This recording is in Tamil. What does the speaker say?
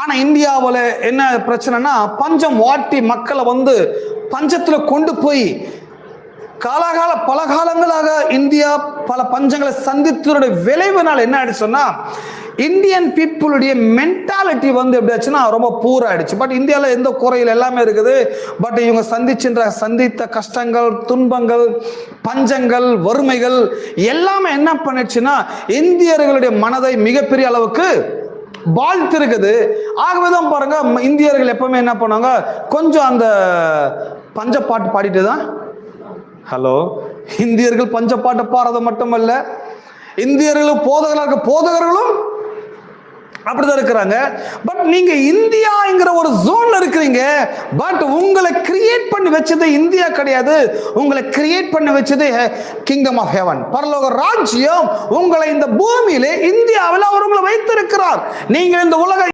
ஆனா இந்தியாவில் என்ன பிரச்சனைனா, பஞ்சம் வாட்டி மக்களை பஞ்சத்துல கொண்டு போய் பல காலங்களாக இந்தியா பல பஞ்சங்களை சந்தித்ததோட விளைவுனால என்ன ஆயிடுச்சுன்னா, இந்தியன் பீப்புளுடைய மென்டாலிட்டி எப்படி ஆச்சுன்னா ரொம்ப பூரா ஆயிடுச்சு. பட் இந்தியாவில் எந்த குறையில் எல்லாமே இருக்குது. பட் இவங்க சந்தித்த கஷ்டங்கள், துன்பங்கள், பஞ்சங்கள், வறுமைகள் எல்லாமே என்ன பண்ணிடுச்சுன்னா இந்தியர்களுடைய மனதை மிகப்பெரிய அளவுக்கு பாதித்து இருக்குது. ஆகவேதான் பாருங்க, இந்தியர்கள் எப்பவுமே என்ன பண்ணுவாங்க, கொஞ்சம் அந்த பஞ்சப்பாட்டு பாடிட்டு தான். ஹலோ, இந்தியர்கள் பஞ்சப்பாட்டு பாடுறது மட்டுமல்ல, இந்தியர்களும் போதகர்களும் அப்படிதான் இருக்கிறாங்க. பட் நீங்க இந்தியாங்கிற ஒரு ஜோன்ல இருக்கிறீங்க. பட் உங்களை கிரியேட் பண்ணி வச்சது இந்தியா கிடையாது. உங்களை கிரியேட் பண்ணி வச்சது கிங்டம் ஆஃப் ஹெவன், பரலோக ராஜ்யம். உங்களை இந்த பூமியிலே இந்தியாவில் அவர் உங்களை வைத்திருக்கிறார். நீங்க இந்த உலக